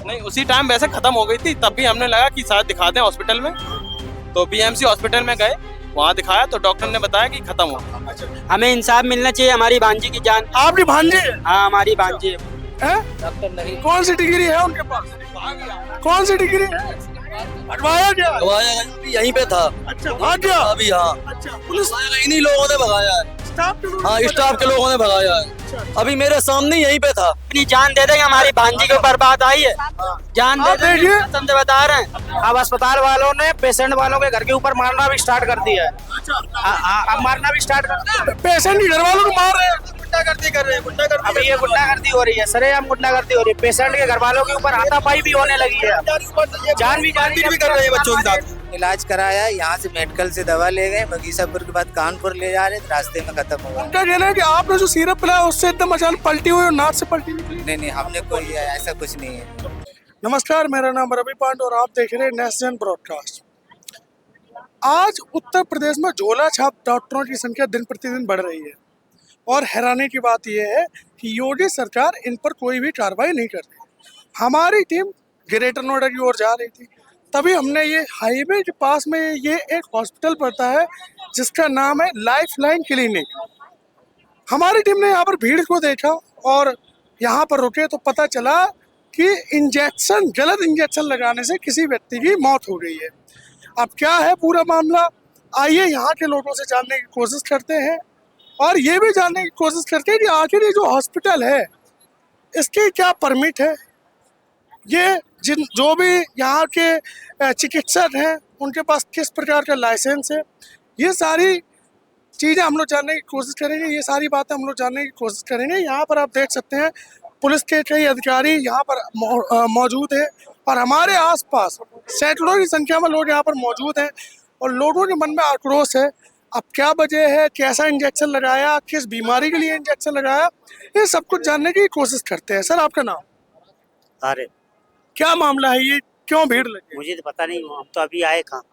नहीं, उसी टाइम वैसे खत्म हो गई थी, तब भी हमने लगा कि शायद दिखा दें हॉस्पिटल में, तो बीएमसी हॉस्पिटल में गए, वहाँ दिखाया तो डॉक्टर ने बताया कि खत्म हो गया। हमें इंसाफ मिलना चाहिए, हमारी भांजी की जान। आपकी भांजी है? हाँ, हमारी भांजी है। डॉक्टर नहीं, कौन सी डिग्री है उनके पास? कौन सी डिग्री है? हटवाया क्या? यहीं पे था। अच्छा, भाग गया अभी हाँ, अच्छा, पुलिस इन्हीं लोगों ने भगाया है। स्टाफ के लोग? हाँ, स्टाफ के लोगों ने भगाया है। अभी मेरे सामने यहीं पे था। अपनी जान दे देंगे, हमारी भांजी के ऊपर बात आई है, जान दे आप देंगे, देखिए। कसम से बता रहे हैं। अब अस्पताल वालों ने पेशेंट वालों के घर के ऊपर मारना भी स्टार्ट कर दिया है। अब मारना भी स्टार्ट कर दिया। पेशेंट के घर वालों को मार रहे हैं। गुंडागर्दी कर रहे हैं, गुंडागर्दी। अब ये गुंडागर्दी हो रही है, सरेआम गुंडागर्दी हो रही है। पेशेंट के घर वालों के ऊपर हाथापाई भी होने लगी है, जान भी कर रहे हैं बच्चों के साथ। इलाज कराया, यहाँ से मेडिकल से दवा ले गए, बगीचापुर के बाद कानपुर ले जा रहे थे, रास्ते में खत्म हो गया। उनका कहना है कि आपने जो सिरप पिलाया उससे एकदम अचानक पलटी हुई और नाक से पलटी निकली। नहीं, हमने कोई ऐसा कुछ नहीं है। नमस्कार, मेरा नाम रवि पांड और आप देख रहे हैं नेशनल ब्रॉडकास्ट। आज उत्तर प्रदेश में झोला छाप डॉक्टरों की संख्या दिन प्रतिदिन बढ़ रही है और हैरानी की बात यह है कि योगी सरकार इन पर कोई भी कार्रवाई नहीं कर रही। हमारी टीम ग्रेटर नोएडा की ओर जा रही थी, तभी हमने ये हाईवे के पास में ये एक हॉस्पिटल पड़ता है जिसका नाम है लाइफलाइन क्लिनिक। हमारी टीम ने यहाँ पर भीड़ को देखा और यहाँ पर रुके तो पता चला कि गलत इंजेक्शन लगाने से किसी व्यक्ति की मौत हो गई है। अब क्या है पूरा मामला, आइए यहाँ के लोगों से जानने की कोशिश करते हैं और ये भी जानने की कोशिश करते हैं कि आखिर ये जो हॉस्पिटल है इसकी क्या परमिट है, ये जो भी यहाँ के चिकित्सक हैं उनके पास किस प्रकार का लाइसेंस है, ये सारी चीज़ें हम लोग जानने की कोशिश करेंगे, ये सारी बातें हम लोग जानने की कोशिश करेंगे। यहाँ पर आप देख सकते हैं पुलिस के कई अधिकारी यहाँ पर मौजूद हैं और हमारे आसपास सैकड़ों की संख्या में लोग यहाँ पर मौजूद हैं और लोगों के मन में आक्रोश है। अब क्या वजह है, कैसा इंजेक्शन लगाया, किस बीमारी के लिए इंजेक्शन लगाया, ये सब कुछ जानने की कोशिश करते हैं। सर, आपका नाम? अरे क्या मामला है, ये क्यों भीड़ लगी? मुझे तो पता नहीं, हम तो अभी आए कहाँ।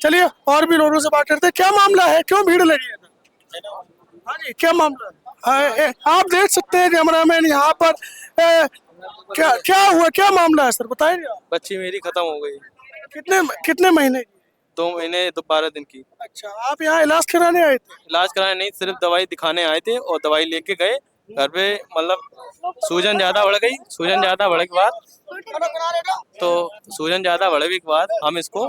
चलिए और भी लोगों से बात करते हैं, क्या मामला है, क्यों भीड़ लगी है? हाँ जी, क्या मामला है? आप देख सकते हैं कैमरामैन यहाँ पर। क्या हुआ, क्या मामला है सर, बताइए आप। बच्ची मेरी खत्म हो गई, कितने महीने की? 2 महीने तो 12 दिन की। अच्छा, आप यहाँ इलाज कराने आए थे? इलाज कराने नहीं, सिर्फ दवाई दिखाने आए थे और दवाई लेके गए घर पे। मतलब सूजन ज्यादा बढ़ गई, सूजन ज्यादा बढ़ने के बाद हम इसको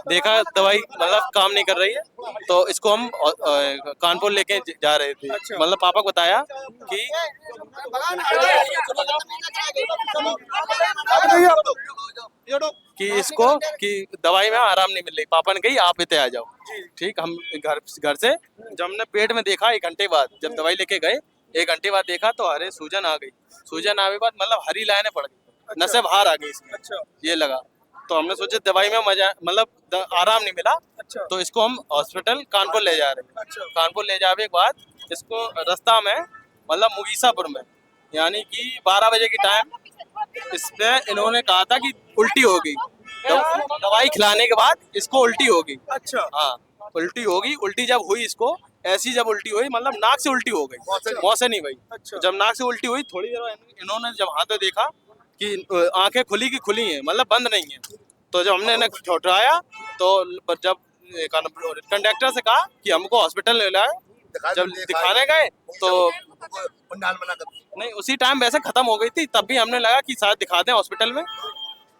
देखा, दवाई मतलब काम नहीं कर रही है, तो इसको हम कानपुर लेके जा रहे थे। मतलब पापा को बताया कि इसको कि दवाई में आराम नहीं मिल रही। पापा ने कही आप इतने आ जाओ। ठीक, हम घर से जब हमने पेट में देखा 1 घंटे बाद, जब दवाई लेके गए 1 घंटे बाद देखा तो अरे सूजन आ गई। सूजन आने के बाद मतलब हरी लाइनें पड़ गई, नसें बाहर आ गई इसमें। अच्छा, ये लगा तो हमने सोचा दवाई में मतलब आराम नहीं मिला। अच्छा, तो इसको हम हॉस्पिटल कानपुर ले जा रहे हैं। अच्छा, कानपुर ले जाने के बाद इसको रास्ता में मतलब मुगीसापुर में यानी कि 12 बजे के टाइम इसमें इन्होंने कहा था कि उल्टी हो गई। दवाई खिलाने के बाद इसको उल्टी होगी। अच्छा, हाँ, उल्टी होगी। उल्टी जब हुई इसको ऐसी जब उल्टी हुई मतलब नाक से उल्टी हो गई, मुंह से नहीं भाई। अच्छा, जब नाक से उल्टी हुई थोड़ी देर इन्होंने जब हाथ में देखा कि आंखें खुली की खुली हैं, मतलब बंद नहीं है, तो जब हमने इन्हें छुड़ाया तो जब कंडक्टर से कहा कि हमको हॉस्पिटल ले लाए, जब दिखाने गए तो नहीं, उसी टाइम वैसे खत्म हो गई थी, तब भी हमने लगा कि शायद दिखा दें हॉस्पिटल में,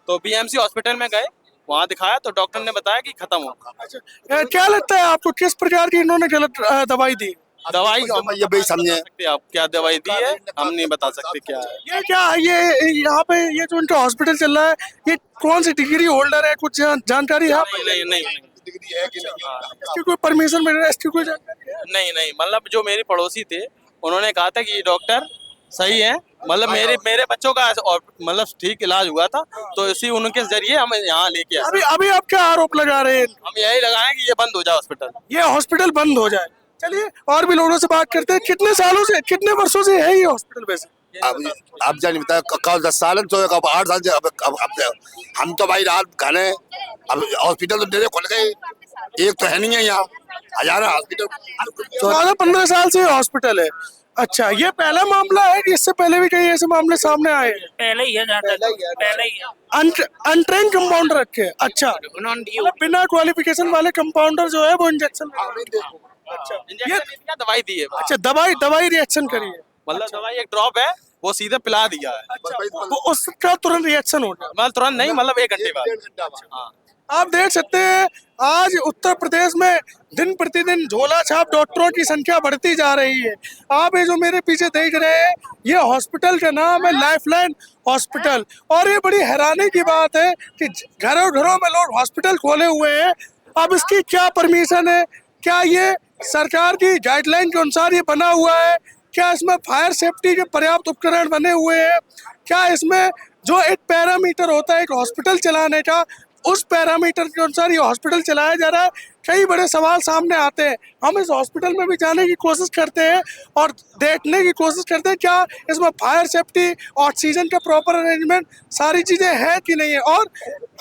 तो बीएमसी हॉस्पिटल में गए, वहाँ दिखाया तो डॉक्टर ने बताया कि खत्म हो गया। अच्छा, क्या लगता है आपको किस प्रकार की इन्होंने गलत दवाई दी? दवाई ये भाई समझे आप क्या दवाई दी है, हम नहीं बता सकते क्या है। ये क्या ये यहाँ पे ये जो इनका हॉस्पिटल चल रहा है, ये कौन सी डिग्री होल्डर है, कुछ जानकारी है? नहीं, डिग्री है कि नहीं? इसकी कोई परमिशन मिल रहा है, इसकी कोई जानकारी है? नहीं, मतलब जो मेरे पड़ोसी थे उन्होंने कहा था कि ये डॉक्टर सही है, मतलब मेरे बच्चों का और मतलब ठीक इलाज हुआ था, तो इसी उनके जरिए हम यहाँ लेके आए। अभी आप क्या आरोप लगा रहे हैं? हम यही लगाए कि ये बंद हो जाए हॉस्पिटल, ये हॉस्पिटल बंद हो जाए। चलिए और भी लोगों से बात करते हैं, कितने वर्षों से है ये हॉस्पिटल वैसे? अब जान बता कब 10 साल तो कब 8 साल से अब हम तो भाई रात खाने अब हॉस्पिटल तो डेरे खुल गए, एक तो है नहीं है यहाँ, हजारों हॉस्पिटल। 14-15 साल से हॉस्पिटल है, अच्छा, ये पहला मामला है कि इससे पहले भी कई ऐसे मामले सामने आए हैं? पहले ही है, पहले ही है। अनट्रेन कंपाउंडर रखे हैं। अच्छा, उन्होंने दी मतलब बिना क्वालिफिकेशन वाले कंपाउंडर जो है वो इंजेक्शन अच्छा इंजेक्शन नहीं दिया, दवाई दी है। अच्छा, दवाई रिएक्शन करी है। मतलब दवाई एक ड्रॉप है, वो सीधे पिला दिया है। अच्छा, वो उसका तुरंत रिएक्शन हो गया। मतलब तुरंत नहीं, मतलब 1 घंटे बाद। हाँ आप देख सकते हैं आज उत्तर प्रदेश में दिन प्रतिदिन झोला छाप डॉक्टरों की संख्या बढ़ती जा रही है। आप ये जो मेरे पीछे देख रहे हैं, ये हॉस्पिटल का नाम है लाइफलाइन हॉस्पिटल। और ये बड़ी हैरानी की बात है कि घरों घरों में लोग हॉस्पिटल खोले हुए हैं। अब इसकी क्या परमिशन है, क्या ये सरकार की गाइडलाइन के अनुसार ये बना हुआ है, क्या इसमें फायर सेफ्टी के पर्याप्त उपकरण बने हुए हैं, क्या इसमें जो एक पैरामीटर होता है एक हॉस्पिटल चलाने का, उस पैरामीटर के अनुसार ये हॉस्पिटल चलाया जा रहा है। कई बड़े सवाल सामने आते हैं। हम इस हॉस्पिटल में भी जाने की कोशिश करते हैं और देखने की कोशिश करते हैं क्या इसमें फायर सेफ्टी, ऑक्सीजन का प्रॉपर अरेंजमेंट, सारी चीजें हैं कि नहीं है। और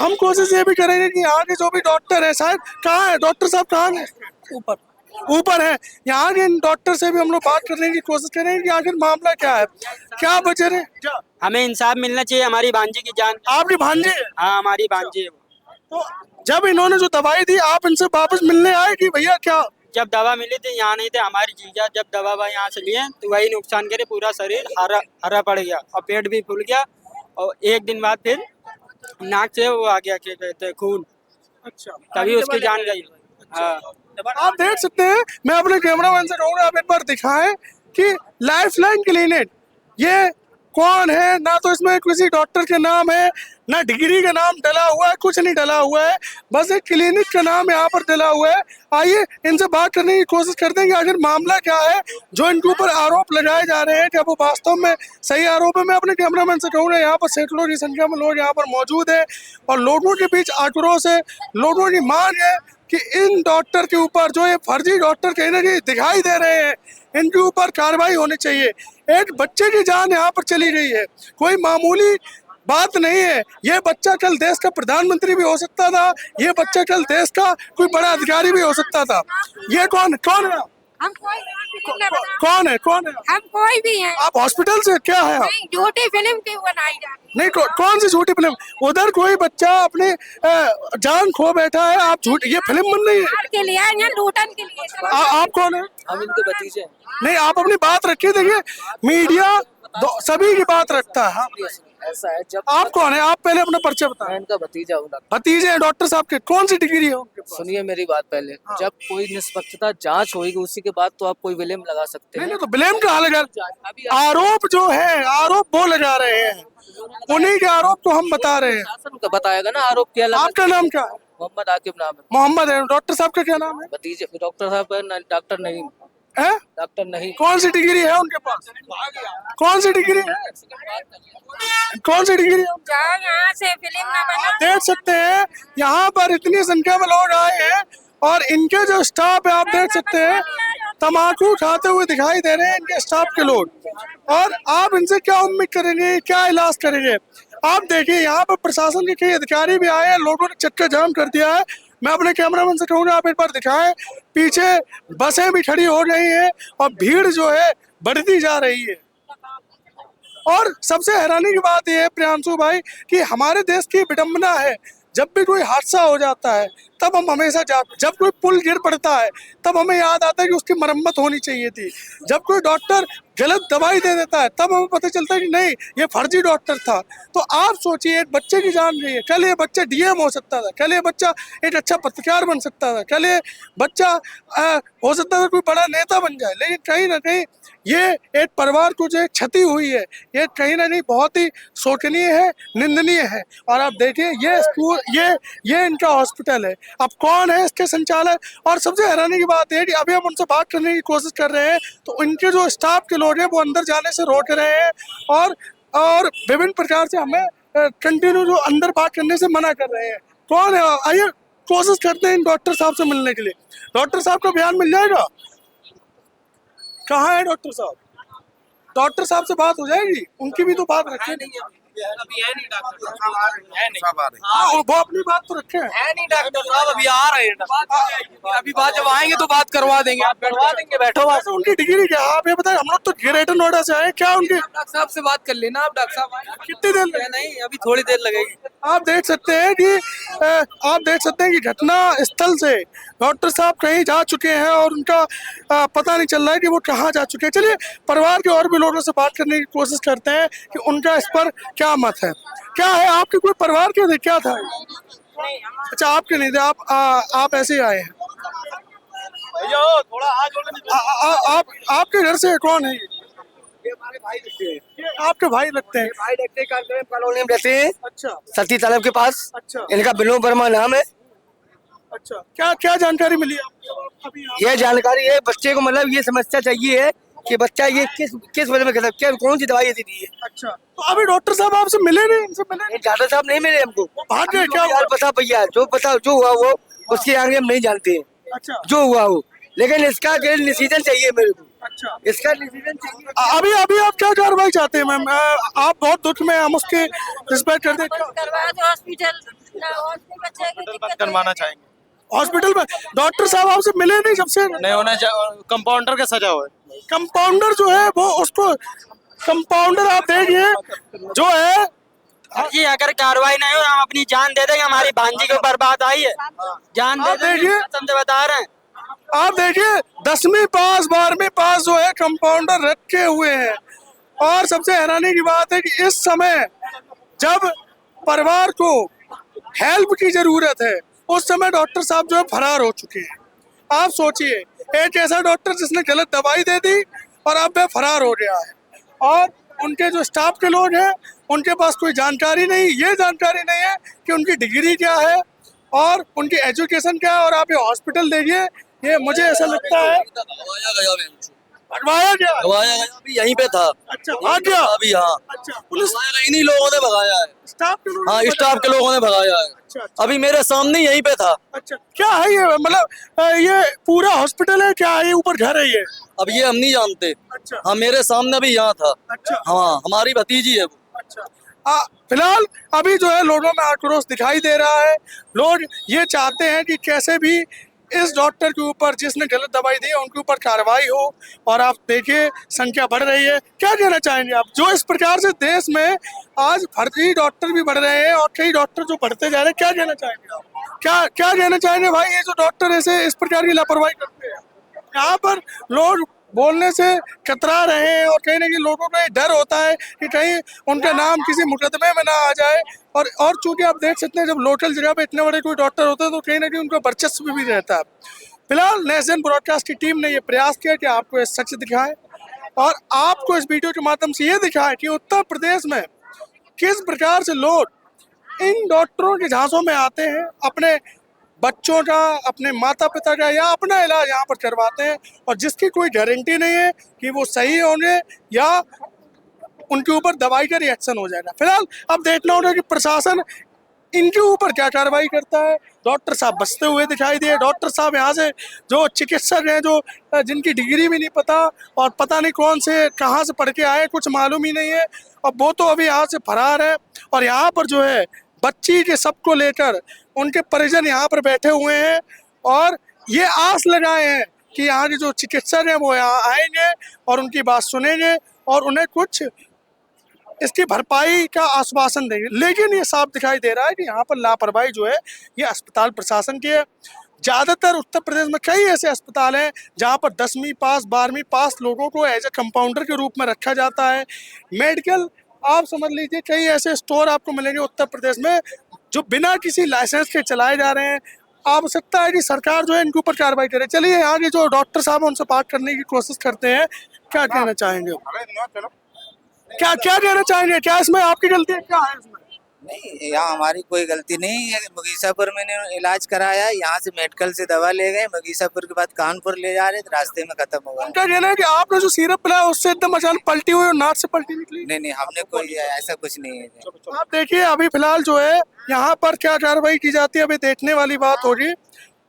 हम कोशिश ये भी करेंगे कि यहाँ के जो भी डॉक्टर है, शायद कहाँ है डॉक्टर साहब, कहाँ है? ऊपर है। यहाँ के इन डॉक्टर से भी हम लोग बात करने की कोशिश करेंगे कि आखिर मामला क्या है, क्या वजह है, क्या हमें इंसाफ मिलना चाहिए, हमारी भांजी की जान। आपकी भांजी है? हाँ, हमारी भांजी है। तो जब इन्होंने जो दवाई दी, आप इनसे वापस मिलने आए कि भैया क्या? जब दवा मिली थी यहाँ नहीं थे, हमारी जीजा जब दवा यहाँ से लिए तो वही नुकसान करे, पूरा शरीर हरा पड़ गया और पेट भी फूल गया और 1 दिन बाद फिर नाक से वो आ गया, क्या कहते हैं, खून। अच्छा, तभी उसकी जान गई। हाँ, आप देख सकते हैं। मैं अपने कैमरामैन से कहूँगा आप एक बार दिखाएं कि लाइफलाइन क्लिनिक ये कौन है। ना तो इसमें किसी डॉक्टर का नाम है, ना डिग्री का नाम डला हुआ है, कुछ नहीं डला हुआ है, बस एक क्लिनिक का नाम यहाँ पर डला हुआ है। आइए इनसे बात करने की कोशिश करते हैं कि आखिर मामला क्या है, जो इनके ऊपर आरोप लगाए जा रहे हैं, क्या वो वास्तव में सही आरोप है। मैं अपने कैमरामैन से कहूँगा यहाँ पर सैकड़ों की संख्या में लोग यहाँ पर मौजूद है और लोगों के बीच आक्रोश है। लोगों की मांग है कि इन डॉक्टर के ऊपर, जो ये फर्जी डॉक्टर कहीं ना कहीं दिखाई दे रहे हैं, इनके ऊपर कार्रवाई होनी चाहिए। एक बच्चे की जान यहाँ पर चली गई है, कोई मामूली बात नहीं है। ये बच्चा कल देश का प्रधानमंत्री भी हो सकता था, ये बच्चा कल देश का कोई बड़ा अधिकारी भी हो सकता था। ये कौन है? हम कोई कौन है? हम कोई भी हैं। आप हॉस्पिटल से क्या है आप? नहीं, झूठी फिल्म क्यों बनाई जा रही नहीं, कौन सी झूठी फिल्म? उधर कोई बच्चा अपने जान खो बैठा है, आप झूठ, ये फिल्म बन रही है? है? के लिए या लूटन के लिए? आप कौन है? हम इनके भतीजे। नहीं, आप अपनी बात रखिए। देखिए मीडिया सभी की बात रखता है। ऐसा है, जब आप कौन है? आप पहले अपना परिचय बताएं। मैं इनका भतीजा हूँ। भतीजे हैं डॉक्टर साहब के, कौन सी डिग्री है उनके पास? सुनिए मेरी बात पहले, जब कोई निष्पक्षता जांच होगी उसी के बाद तो आप कोई विलेम लगा सकते नहीं हैं। नहीं, तो ब्लेम कहाँ लगा? अभी आरोप जो है, आरोप वो लगा रहे हैं, उन्हीं के आरोप को हम बता रहे हैं। शासन का बताएगा ना आरोप क्या लगा। आपका नाम क्या है? मोहम्मद आकिब नाम है। मोहम्मद है। डॉक्टर साहब का क्या नाम है? भतीजे डॉक्टर साहब का डॉक्टर नहीं, है? डॉक्टर नहीं। कौन सी डिग्री है उनके पास? कौन सी डिग्री है? कौन सी डिग्री है? जाओ यहाँ से फिल्म ना बना। आप देख सकते हैं यहाँ पर इतनी संख्या में लोग आए हैं और इनके जो स्टाफ है, आप देख सकते हैं तम्बाकू खाते हुए दिखाई दे रहे हैं इनके स्टाफ के लोग। और आप इनसे क्या उम्मीद करेंगे, क्या इलाज करेंगे? आप देखिए यहाँ पर प्रशासन के कई अधिकारी भी आए हैं, लोगों ने चक्का जाम कर दिया है। मैं अपने कैमरामैन से कहूँगा आप एक बार दिखाएं, पीछे बसें भी खड़ी हो गई हैं और भीड़ जो है बढ़ती जा रही है। और सबसे हैरानी की बात यह है प्रियांशु भाई कि हमारे देश की विडंबना है, जब भी कोई हादसा हो जाता है तब हम हमेशा जब कोई पुल गिर पड़ता है तब हमें याद आता है कि उसकी मरम्मत होनी चाहिए थी। जब कोई डॉक्टर गलत दवाई दे देता है तब हमें पता चलता है कि नहीं, ये फर्जी डॉक्टर था। तो आप सोचिए, एक बच्चे की जान गई है। कल ये बच्चा डीएम हो सकता था, कल ये बच्चा एक अच्छा पत्रकार बन सकता था, कल ये बच्चा हो सकता था कोई बड़ा नेता बन जाए। लेकिन कहीं ना कहीं ये एक परिवार को जो क्षति हुई है, ये कहीं ना कहीं बहुत ही शोचनीय है, निंदनीय है। और आप देखिए ये स्कूल, ये इनका हॉस्पिटल है। अब कौन है इसके संचालक? और सबसे हैरानी की बात है कि अभी हम उनसे बात करने की कोशिश कर रहे हैं तो इनके जो स्टाफ के लोग हैं वो अंदर जाने से रोक रहे हैं और विभिन्न प्रकार से हमें कंटिन्यू जो अंदर बात करने से मना कर रहे हैं। कौन है? आइए कोशिश करते हैं इन डॉक्टर साहब से मिलने के लिए। डॉक्टर साहब का बयान मिल जाएगा? कहाँ है डॉक्टर साहब? डॉक्टर साहब से बात हो जाएगी? उनकी भी तो बात रखी नहीं है। अभी है नहीं डॉक्टर साहब, है नहीं। हाँ, वो अपनी बात तो रखे हैं। है नहीं डॉक्टर साहब, अभी आ रहे हैं। अभी बात जब आएंगे तो बात करवा देंगे, आप करवा देंगे, बैठो आप। वैसे उनकी डिग्री क्या, आप ये बताएं, हम लोग तो ग्रेटर नोएडा से आए, क्या उनकी डॉक्टर साहब से बात कर लेना आप, डॉक्टर साहब आए। कितनी देर लगेगी? नहीं, अभी थोड़ी देर लगेगी। आप देख सकते हैं कि घटना स्थल से डॉक्टर साहब कहीं जा चुके हैं और उनका पता नहीं चल रहा है कि वो कहाँ जा चुके हैं। चलिए परिवार के और भी लोगों से बात करने की कोशिश करते हैं कि उनका इस पर क्या मत है। क्या है, आपके कोई परिवार के थे, क्या था? अच्छा, आपके नहीं थे, आप ऐसे ही आए हैं। आप आपके घर से कौन है? ये हमारे भाई लगते हैं। ये आपके भाई लगते हैं? भाई देखते कॉलोनी में रहते हैं, अच्छा सती तालाब के पास। अच्छा इनका बिनो वर्मा नाम है। अच्छा, क्या क्या जानकारी मिली आपको अभी? ये जानकारी है, बच्चे को मतलब ये समस्या चाहिए है कि बच्चा ये किस वजह में क्या कौन सी दवाई दी है। अच्छा, तो अभी डॉक्टर साहब आपसे मिले नहीं, इनसे मिले नहीं? डॉक्टर साहब नहीं मिले हमको। भाग गए क्या? यार पता भैया, जो हुआ वो उसके आगे हम नहीं जानते हैं, अच्छा जो हुआ वो। लेकिन इसका डिसीजन चाहिए मेरे को, अच्छा, इसका डिसीजन चाहिए। अभी आप क्या कार्रवाई चाहते हैं मैम? आप बहुत दुख में, हम उसके रिस्पेक्ट करते हैं। करवा दो हॉस्पिटल ना, और भी बच्चे की दिक्कत करवाना चाहेंगे। हॉस्पिटल में डॉक्टर साहब आपसे मिले नहीं सबसे? नहीं होना, कंपाउंडर का सजा हुआ है। कंपाउंडर जो है वो उसको, कंपाउंडर आप देखिए जो है, जी अगर कार्रवाई नहीं हो हम अपनी जान दे देंगे। हमारी भांजी के ऊपर बात आई है, जान दे आप देखिए। देंगे, कसम से बता रहे हैं। आप देखिए 10वीं पास 12वीं पास जो है कंपाउंडर रखे हुए हैं। और सबसे हैरानी की बात है कि इस समय जब परिवार को हेल्प की जरूरत है उस समय डॉक्टर साहब जो है फरार हो चुके हैं। आप सोचिए, एक ऐसा डॉक्टर जिसने गलत दवाई दे दी और अब वह फरार हो गया है, और उनके जो स्टाफ के लोग हैं उनके पास कोई जानकारी नहीं, ये जानकारी नहीं है कि उनकी डिग्री क्या है और उनकी एजुकेशन क्या है। और आप ये हॉस्पिटल देखिए, ये मुझे ऐसा लगता है हटवाया गया। अभी यहीं पे था। अच्छा, भाग गया अभी हाँ, अच्छा, पुलिस इन्हीं लोगों ने भगाया है। स्टाफ के लोग? हाँ, स्टाफ के लोगों ने भगाया है। अच्छा, अच्छा, अभी मेरे सामने यहीं पे था। अच्छा, क्या है ये, मतलब ये पूरा हॉस्पिटल है क्या, ये ऊपर घर है ये? अब ये हम नहीं जानते। अच्छा, हाँ, मेरे सामने भी यहाँ था। अच्छा, हाँ, हमारी भतीजी है वो। अच्छा। फिलहाल अभी जो है लोगों में आक्रोश दिखाई दे रहा है। लोग ये चाहते हैं कि कैसे भी इस डॉक्टर के ऊपर जिसने गलत दवाई दी है उनके ऊपर कार्रवाई हो। और आप देखिए संख्या बढ़ रही है। क्या कहना चाहेंगे आप, जो इस प्रकार से देश में आज फर्जी डॉक्टर भी बढ़ रहे हैं और कई डॉक्टर जो बढ़ते जा रहे हैं, क्या कहना चाहेंगे आप? क्या कहना चाहेंगे भाई, ये जो डॉक्टर ऐसे इस प्रकार की लापरवाही करते हैं? यहाँ पर लोग बोलने से कतरा रहे हैं और कहीं ना कहीं लोगों को डर होता है कि कहीं उनका नाम किसी मुकदमे में ना आ जाए। और चूंकि आप देख सकते हैं जब लोकल जगह पे इतने बड़े कोई डॉक्टर होते हैं तो कहीं ना कहीं उनका वर्चस्व भी रहता है। फिलहाल नेशन ब्रॉडकास्ट की टीम ने ये प्रयास किया कि आपको ये सच दिखाएं और आपको इस वीडियो के माध्यम से ये दिखाएं कि उत्तर प्रदेश में किस प्रकार से लोग इन डॉक्टरों के झांसों में आते हैं, अपने बच्चों का, अपने माता पिता का या अपना इलाज यहाँ पर करवाते हैं और जिसकी कोई गारंटी नहीं है कि वो सही होंगे या उनके ऊपर दवाई का रिएक्शन हो जाएगा। फिलहाल अब देखना होगा कि प्रशासन इनके ऊपर क्या कार्रवाई करता है। डॉक्टर साहब बचते हुए दिखाई दिए। डॉक्टर साहब यहाँ से जो चिकित्सक हैं, जो जिनकी डिग्री भी नहीं पता और पता नहीं कौन से कहाँ से पढ़ के आए, कुछ मालूम ही नहीं है, और वो तो अभी यहाँ से फरार है। और यहाँ पर जो है बच्ची के सबको लेकर उनके परिजन यहाँ पर बैठे हुए हैं और ये आस लगाए हैं कि यहाँ के जो चिकित्सक हैं वो यहाँ आएंगे और उनकी बात सुनेंगे और उन्हें कुछ इसकी भरपाई का आश्वासन देंगे। लेकिन ये साफ दिखाई दे रहा है कि यहाँ पर लापरवाही जो है ये अस्पताल प्रशासन की है। ज़्यादातर उत्तर प्रदेश में कई ऐसे अस्पताल हैं जहाँ पर 10वीं पास 12वीं पास लोगों को एज ए कंपाउंडर के रूप में रखा जाता है। मेडिकल, आप समझ लीजिए कई ऐसे स्टोर आपको मिलेंगे उत्तर प्रदेश में जो बिना किसी लाइसेंस के चलाए जा रहे हैं। आवश्यकता है कि सरकार जो है इनके ऊपर कार्रवाई करे। चलिए यहाँ के जो डॉक्टर साहब उनसे बात करने की कोशिश करते हैं। क्या कहना चाहेंगे, क्या कहना चाहेंगे, क्या इसमें आपकी गलती है, क्या है इसमें? नहीं, यहाँ हमारी कोई गलती नहीं है। बगीचापुर मैंने इलाज कराया, यहाँ से मेडिकल से दवा ले गए, बगीचापुर के बाद कानपुर ले जा रहे थे, रास्ते में खत्म हो गया। उनका कहना है कि आपने जो सिरप पिलाया उससे एकदम अचानक पलटी हुई और नाक से पलटी निकली। नहीं, हमने कोई ऐसा कुछ नहीं है। आप देखिए अभी फिलहाल जो है यहाँ पर क्या कार्रवाई की जाती है अभी देखने वाली बात होगी।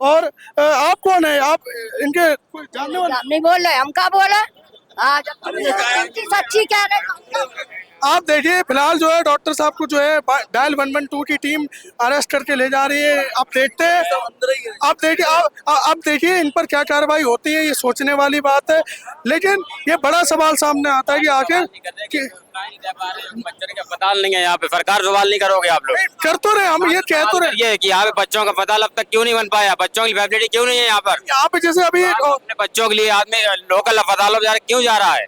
और आप कौन है, आप इनके कोई जानने वाले? नहीं बोल रहे, हम क्या बोले? हाँ सच्ची कह रहे आप देखिए फिलहाल जो है डॉक्टर साहब को जो है डायल 112 की टीम अरेस्ट करके ले जा रही है। आप देखते हैं, आप देखिए इन पर क्या कार्रवाई होती है, ये सोचने वाली बात है। लेकिन ये बड़ा सवाल सामने आता है कि आखिर बच्चों के अस्पताल नहीं है यहाँ पे, सरकार सवाल नहीं करोगे आप लोग? कर तो रहे हम, ये कह तो रहे ये कि यहाँ पे बच्चों का अस्पताल अब तक क्यों नहीं बन पाया, बच्चों की फैसिलिटी क्यों नहीं है यहाँ पर? यहाँ पे जैसे अभी अपने बच्चों के लिए आदमी लोकल अस्पतालों में क्यों जा रहा है?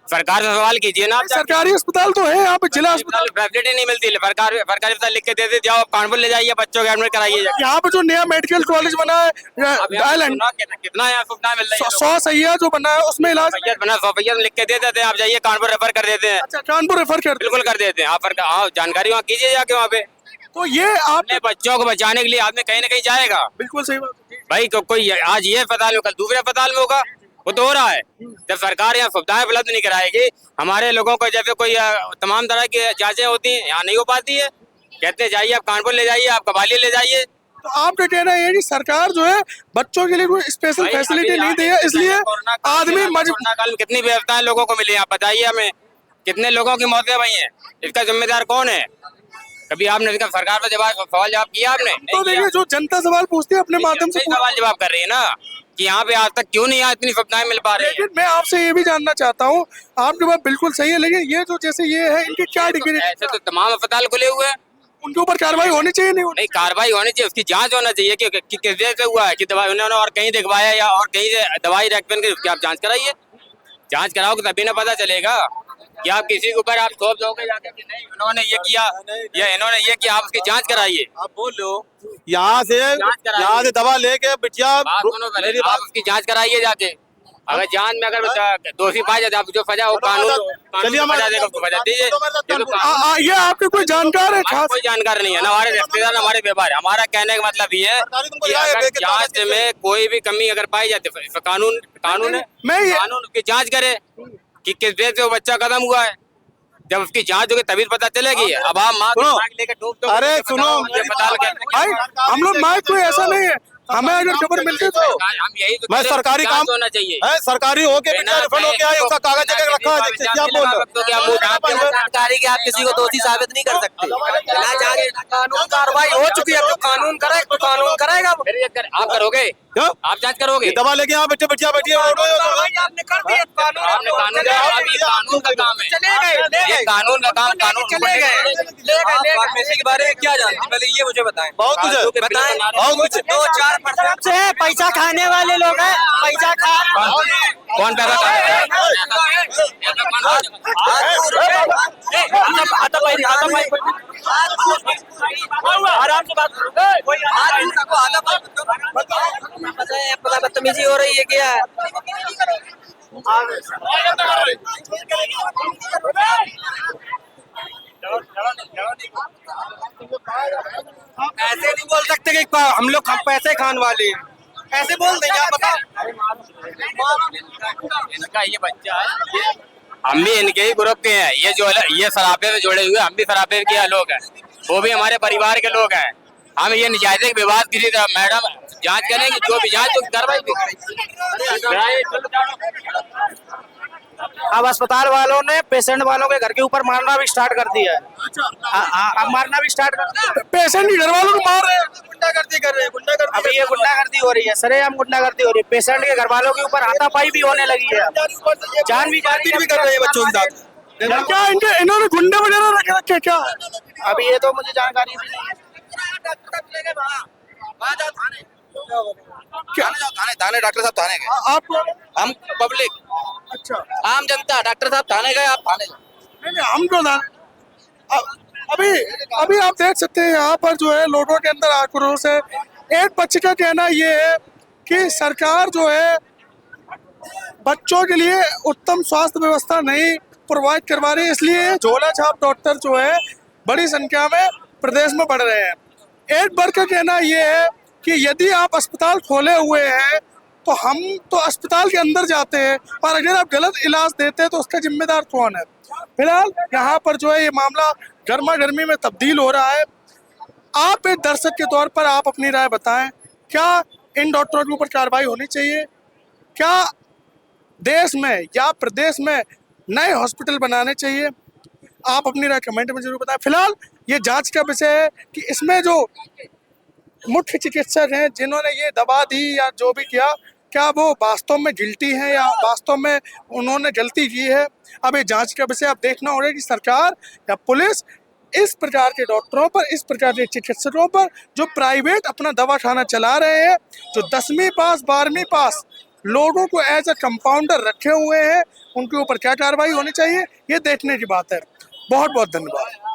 सरकार से सवाल कीजिए ना। सरकारी अस्पताल तो है यहाँ पे, जिला अस्पताल फैसिलिटी नहीं मिलती, सरकारी अस्पताल लिख के दे दे, जाओ कानपुर ले जाइए बच्चों को एडमिट कराइए। यहाँ पे जो नया मेडिकल कॉलेज बना है कितना यहाँ सुविधा मिल रही है? 100 सैया जो बना है उसमें इलाज बना 100 लिख के दे देते हैं, आप जाइए कानपुर रेफर कर देते हैं। अच्छा, कानपुर रेफर कर बिल्कुल कर देते हैं आप जानकारी वहाँ कीजिए जाके वहाँ पे। तो ये आप अपने बच्चों को बचाने के लिए आदमी कहीं ना कहीं जाएगा। बिल्कुल सही बात है। भाई कोई आज ये अस्पताल में कल दूसरे अस्पताल में होगा, वो तो हो रहा है। जब सरकार यहाँ सुविधाएं उपलब्ध नहीं कराएगी, हमारे लोगों को जैसे कोई तमाम तरह की जांचें होती हैं यहाँ नहीं हो पाती है, कहते हैं जाइए आप कानपुर ले जाइए, आप कबाली ले जाइए। तो आपका कहना है कि सरकार जो है बच्चों के लिए कोई स्पेशल फैसिलिटी नहीं दी है, इसलिए आदमी कोरोना काल में कितनी व्यवस्थाएं लोगों को मिली, आप बताइए हमें, कितने लोगों की मौतें हुई हैं, इसका जिम्मेदार कौन है? कभी आपने इसका सरकार पर सवाल जवाब किया आपने? तो देखिए जो जनता सवाल पूछती है अपने माध्यम से सवाल जवाब कर रही है ना कि यहाँ पे आज तक क्यों नहीं यहाँ इतनी सुविधाएं मिल पा रही है। लेकिन मैं आपसे ये भी जानना चाहता हूँ, आपकी बात बिल्कुल सही है, लेकिन ये जो जैसे ये है इनकी क्या डिग्री? ऐसे तो तमाम अस्पताल खुले हुए हैं, उनके ऊपर कार्रवाई होनी चाहिए नहीं कार्रवाई होनी चाहिए, उसकी जांच होना चाहिए कि किस वजह से हुआ है, कि दवाई उन्होंने और कहीं दिखवाया या और कहीं से दवाई रेकमेंड की, उसकी आप जांच कराइए। जांच कराओगे तभी ना पता चलेगा कि आप किसी के ऊपर आप थोप दोगे जाके कि नहीं उन्होंने ये किया या इन्होंने ये किया, आप उसकी जांच कराइए। आप बोल लो यहाँ से दवा लेके बिटिया आप उसकी जांच कराइए जाके। अगर जांच में अगर दोषी पाए जाते, आप जो सजा हो कानून सजा देगा उसको सजा दीजिए। ये आपके कोई जानकार है? कोई जानकार नहीं है, ना हमारे रिश्तेदार ना हमारे व्यवहार। हमारा कहने का मतलब ये है कि अगर जांच में कोई भी कमी अगर पाई जाती है, कानून है, कानून उसकी जांच करे कि किस वजह से वो बच्चा खत्म हुआ है। जब उसकी जांच होगी तभी पता चलेगी। अब आप माइक लेके ठोक दो, अरे सुनो भाई, हम लोग माइक कोई ऐसा नहीं है, हमें अगर खबर मिलती तो हम यही तो मैं सरकारी काम होना चाहिए है, सरकारी होके रिफंड होके आए, उसका कागज जगह रखा है, क्या बोल रहे हो? सरकारी के आप किसी को दोषी साबित नहीं कर सकते। ना जाके कानून कार्रवाई हो चुकी है, तो कानून करेगा। आप करोगे? आप जांच करोगे? दवा लेके यहाँ बैठे बिटिया बैठी आपने कर दिया, आपने कानून का काम है, ये कानून का काम, कानून चले गए। फार्मेसी के बारे में क्या जानते हैं, पहले ये मुझे बताएं। बहुत कुछ बताएं, बहुत कुछ 2-4% से पैसा खाने वाले लोग हैं, पैसा खा। कौन पैसा खा रहा है? आराम से बात करो, बदतमीजी हो रही है क्या? ऐसे नहीं बोल सकते कि हम लोग पैसे खाने वाले हैं, ऐसे बोल देंगे आप बता। इनका ये बच्चा है, हम भी इनके ही ग्रुप के हैं, ये सराफे में जुड़े हुए, हम भी सराफे के लोग हैं, वो भी हमारे परिवार के लोग हैं। हम ये निजायज विवाद किसी तरह मैडम जांच करेंगे, जो भी जांच तो कार्रवाई भी अब अस्पताल वालों ने पेशेंट वालों के घर के ऊपर मारना भी स्टार्ट कर दिया है। अब मारना भी स्टार्ट कर दिया, पेशेंट के घर वालों को मार रहे हैं, गुंडागर्दी कर रहे हैं। अब ये गुंडागर्दी हो रही है, सरेआम गुंडागर्दी हो रही है। पेशेंट के घर वालों के ऊपर हाथापाई भी होने लगी है, जान भी कर रहे हैं बच्चों के साथ। क्या इन्होंने गुंडे वगैरह रख रखे क्या? अभी ये तो मुझे जानकारी भी नहीं है। थाने डॉक्टर साहब थाने गए, आप हम पब्लिक, अच्छा, आम जनता, डॉक्टर साहब थाने गए, आप थाने गए। नहीं हम तो ना अभी आप देख सकते हैं यहाँ पर जो है लोगों के अंदर आक्रोश है। एक पक्ष का कहना ये है कि सरकार जो है बच्चों के लिए उत्तम स्वास्थ्य व्यवस्था नहीं प्रोवाइड करवा रही है, इसलिए झोला छाप डॉक्टर जो है बड़ी संख्या में प्रदेश में बढ़ रहे हैं। एक वर्ग का कहना ये है कि यदि आप अस्पताल खोले हुए हैं तो हम तो अस्पताल के अंदर जाते हैं, और अगर आप गलत इलाज देते हैं तो उसका जिम्मेदार कौन है? फिलहाल यहाँ पर जो है ये मामला गर्मा गर्मी में तब्दील हो रहा है। आप एक दर्शक के तौर पर आप अपनी राय बताएं, क्या इन डॉक्टरों के ऊपर कार्रवाई होनी चाहिए? क्या देश में या प्रदेश में नए हॉस्पिटल बनाने चाहिए। आप अपनी राय कमेंट में जरूर बताएं। फिलहाल ये जांच का विषय है कि इसमें जो मुख्य चिकित्सक हैं जिन्होंने ये दवा दी या जो भी किया, क्या वो वास्तव में गिल्टी हैं या वास्तव में उन्होंने गलती की है। अब ये जांच का विषय अब देखना होगा कि सरकार या पुलिस इस प्रकार के डॉक्टरों पर, इस प्रकार के चिकित्सकों पर जो प्राइवेट अपना दवाखाना चला रहे हैं, जो 10वीं पास 12वीं पास लोगों को एज ए कंपाउंडर रखे हुए हैं, उनके ऊपर क्या कार्रवाई होनी चाहिए, ये देखने की बात है। बहुत बहुत धन्यवाद।